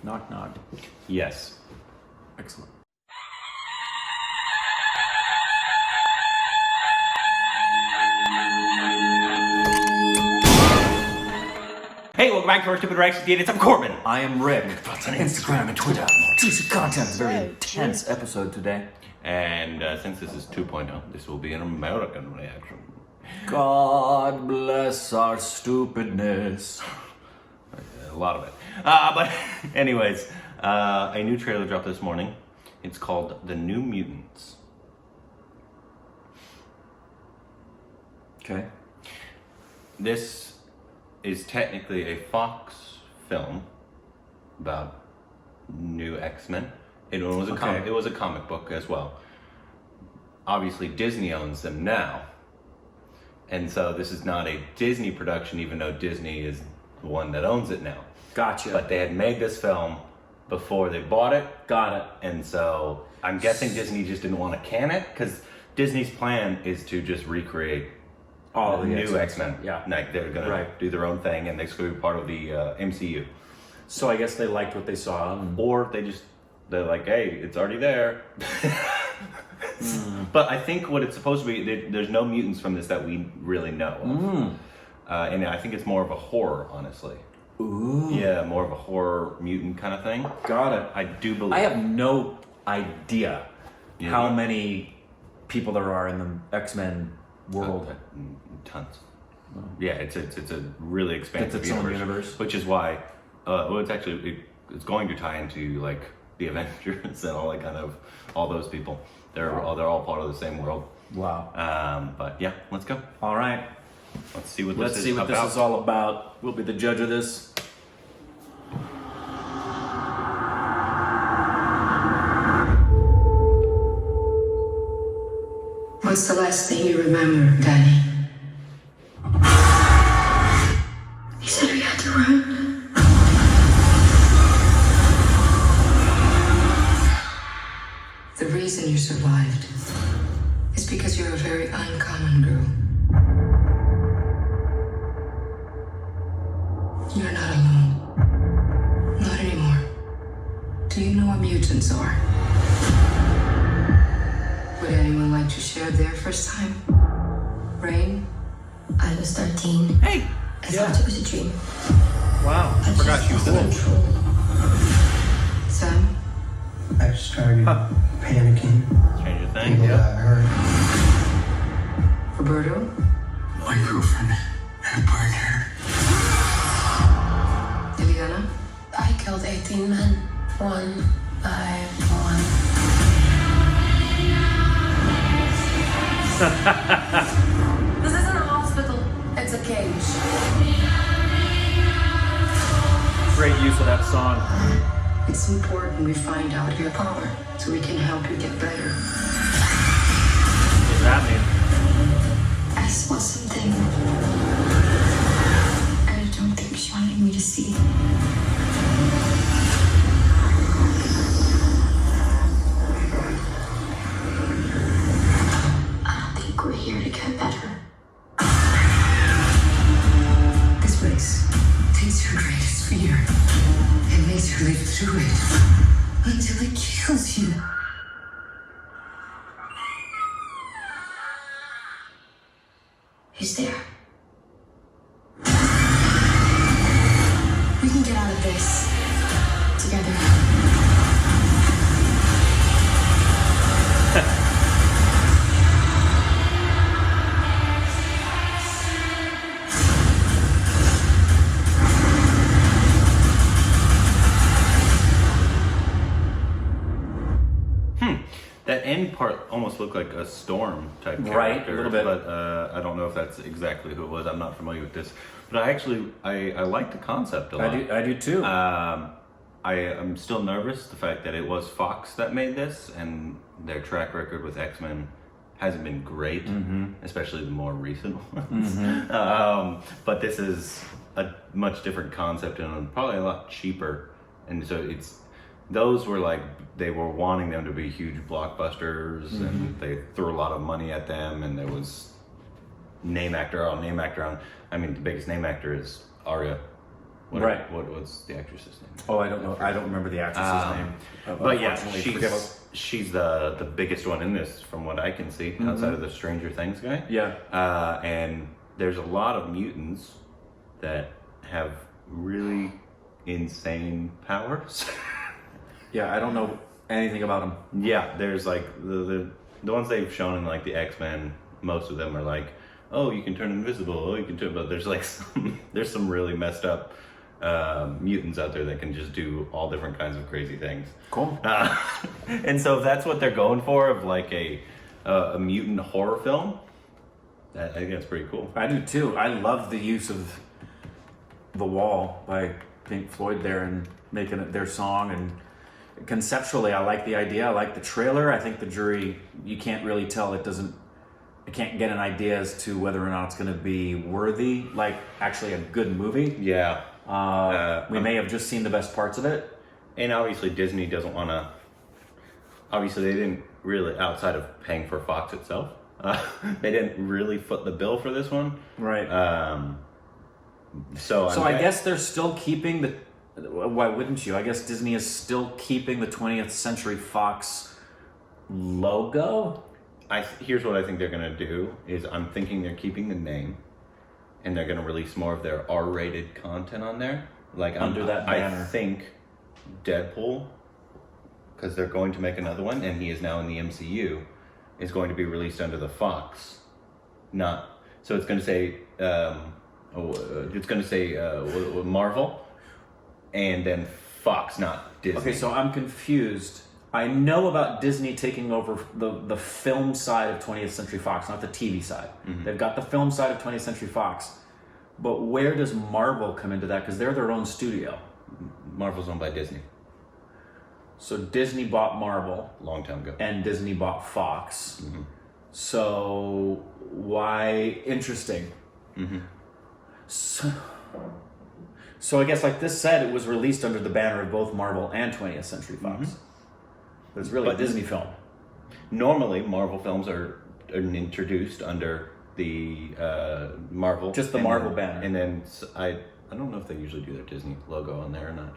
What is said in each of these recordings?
Knock, knock. Yes. Excellent. Hey, welcome back to our Stupid Reaction Theaters. I'm Corbin. I am Rick. Thoughts on Instagram and Twitter. More juicy content. It's a very intense episode today. And since this is 2.0, this will be an American reaction. God bless our stupidness. A lot of it. But anyways, a new trailer dropped this morning. It's called The New Mutants. Okay. This is technically a Fox film about new X-Men. It was a comic book as well. Obviously, Disney owns them now. And so this is not a Disney production, even though Disney is the one that owns it now. Gotcha. But they had made this film before they bought it. Got it. And so I'm guessing Disney just didn't want to can it, because Disney's plan is to just recreate all the new X-Men. Yeah. Like they're going to do their own thing, and they're going to be part of the MCU. So I guess they liked what they saw. Or they're like, hey, it's already there. But I think what it's supposed to be, there's no mutants from this that we really know of. And I think it's more of a horror, honestly. Ooh. Yeah, more of a horror mutant kind of thing. Got it. I do believe. I have no idea how many people there are in the X-Men world. Tons. Yeah, it's a really expansive It's its own universe. Which is why, it's going to tie into like the Avengers and all that kind of, all those people. They're all part of the same world. Wow. But yeah, let's go. All right. Let's see what Let's this see is what about. this is all about. We'll be the judge of this. What's the last thing you remember, Danny? He said we had to run. The reason you survived is because you're a very uncommon girl. You're not alone. Not anymore. Do you know what mutants are? Would anyone like to share their first time? Rain? I was 13. Hey! I thought it was a dream. Wow, I forgot she was in it. Sam? I started panicking. Stranger Things, People got hurt. Roberto? My girlfriend had a partner. Liliana? I killed 18 men, one by one. This isn't a hospital, it's a cage. Great use of that song. It's important we find out your power so we can help you get better. What does that mean? I saw something. I don't think she wanted me to see. I don't think we're here to get better. This place takes your greatest fear and makes you live through it until it kills you. He's there. We can get out of this together. That end part almost looked like a Storm type character. Right, a little bit. But I don't know if that's exactly who it was. I'm not familiar with this. But I like the concept a lot. I do too. I'm still nervous, the fact that it was Fox that made this, and their track record with X-Men hasn't been great, especially the more recent ones. But this is a much different concept and probably a lot cheaper. And so those were like, they were wanting them to be huge blockbusters, and they threw a lot of money at them, and there was name actor on. I mean, the biggest name actor is Arya Right. What's the actress's name? Oh, I don't know. I don't remember the actress's name. But yeah, Unfortunately, she's the biggest one in this, from what I can see, outside of the Stranger Things guy. Yeah. And there's a lot of mutants that have really insane powers. Yeah, I don't know anything about them. Yeah, there's like the ones they've shown in like the X-Men. Most of them are like, oh, you can turn invisible. Oh, you can turn. But there's like there's some really messed up mutants out there that can just do all different kinds of crazy things. Cool. And so if that's what they're going for, of like a mutant horror film, I think that's pretty cool. I do too. I love the use of The Wall by Pink Floyd there and making it their song. And conceptually, I like the idea. I like the trailer. I think the jury, you can't really tell. I can't get an idea as to whether or not it's going to be worthy, like actually a good movie. Yeah. We may have just seen the best parts of it. And obviously Disney doesn't want to, obviously they didn't really, outside of paying for Fox itself, they didn't really foot the bill for this one. Right. So I guess they're still keeping why wouldn't you? I guess Disney is still keeping the 20th Century Fox logo. Here's what I think they're going to do, is I'm thinking they're keeping the name, and they're going to release more of their R-rated content on there. Like under that banner. I think Deadpool, because they're going to make another one, and he is now in the MCU, is going to be released under the Fox. So it's going to say Marvel, and then Fox, not Disney. Okay, so I'm confused. I know about Disney taking over the film side of 20th Century Fox, not the TV side. Mm-hmm. They've got the film side of 20th Century Fox. But where does Marvel come into that? Because they're their own studio. Marvel's owned by Disney. So Disney bought Marvel. Long time ago. And Disney bought Fox. Mm-hmm. So why? Interesting. Mm-hmm. So I guess like this said, it was released under the banner of both Marvel and 20th Century Fox. Mm-hmm. It's really a Disney film. Normally, Marvel films are introduced under the Marvel. Just the Marvel banner. And then I don't know if they usually do their Disney logo on there or not.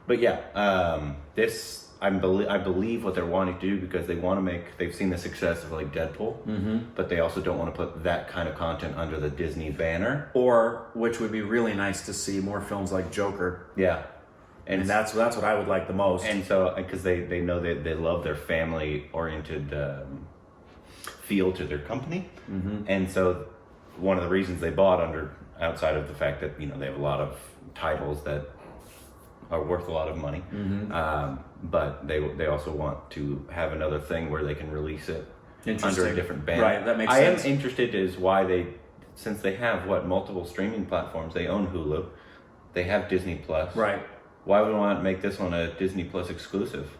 But yeah, this I believe what they're wanting to do, because they've seen the success of like Deadpool, but they also don't want to put that kind of content under the Disney banner. Or, which would be really nice to see, more films like Joker. Yeah. And that's what I would like the most. And so, because they know that they love their family-oriented feel to their company. Mm-hmm. And so one of the reasons they bought outside of the fact that, they have a lot of titles that are worth a lot of money, but they also want to have another thing where they can release it under a different banner. Right, that makes sense. I am interested is why since they have multiple streaming platforms, they own Hulu, they have Disney Plus. Right. Why would we want to make this one a Disney Plus exclusive?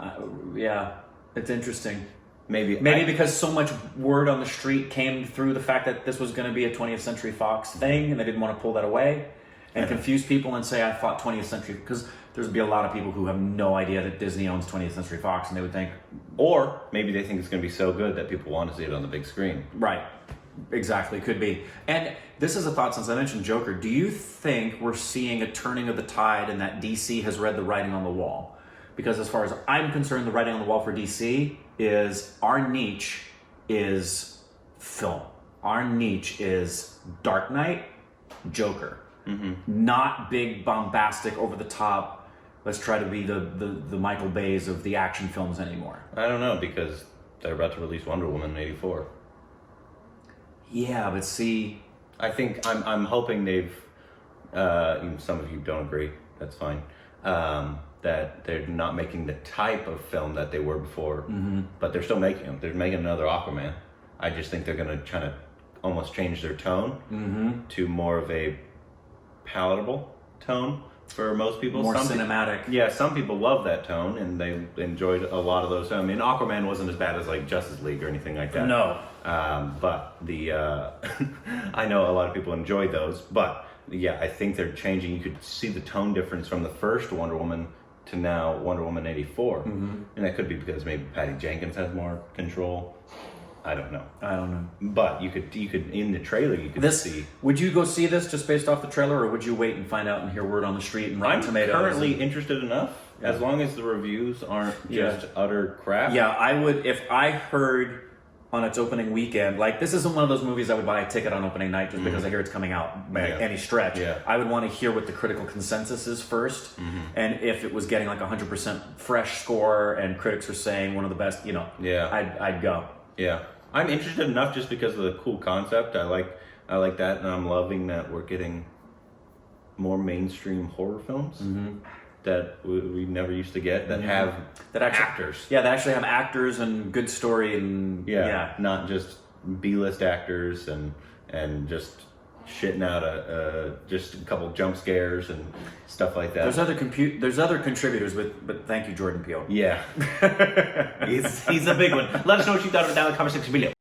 Yeah, it's interesting. Maybe because so much word on the street came through the fact that this was going to be a 20th Century Fox thing, and they didn't want to pull that away and confuse people and say, I thought 20th Century, because there's be a lot of people who have no idea that Disney owns 20th Century Fox, and they would think, or maybe they think it's going to be so good that people want to see it on the big screen. Right. Exactly, could be. And this is a thought, since I mentioned Joker. Do you think we're seeing a turning of the tide and that DC has read the writing on the wall? Because as far as I'm concerned, the writing on the wall for DC is our niche is film. Our niche is Dark Knight, Joker. Mm-hmm. Not big, bombastic, over the top, let's try to be the Michael Bays of the action films anymore. I don't know, because they're about to release Wonder Woman in '84. Yeah, but see, I think I'm hoping they've. Some of you don't agree. That's fine. That they're not making the type of film that they were before, but they're still making them. They're making another Aquaman. I just think they're going to try to almost change their tone to more of a palatable tone for most people. More cinematic. Yeah, some people love that tone, and they enjoyed a lot of those. I mean, Aquaman wasn't as bad as like Justice League or anything like that. No. But the I know a lot of people enjoyed those, but yeah, I think they're changing. You could see the tone difference from the first Wonder Woman to now Wonder Woman '84, and that could be because maybe Patty Jenkins has more control. I don't know. I don't know. But you could in the trailer you could see. Would you go see this just based off the trailer, or would you wait and find out and hear word on the street and Rotten I'm Tomatoes? currently interested enough, as long as the reviews aren't just utter crap. Yeah, I would, if I heard on its opening weekend, like, this isn't one of those movies I would buy a ticket on opening night just because I hear it's coming out by any stretch. Yeah. I would want to hear what the critical consensus is first, and if it was getting like 100% fresh score and critics are saying one of the best, you know, I'd go. Yeah, I'm interested enough just because of the cool concept. I like that, and I'm loving that we're getting more mainstream horror films that we never used to get that have actors. Yeah, that actually have actors and good story and not just B-list actors and just shitting out just a couple jump scares and stuff like that. There's other contributors, but thank you, Jordan Peele. Yeah, he's a big one. Let us know what you thought of it down in the comment section below.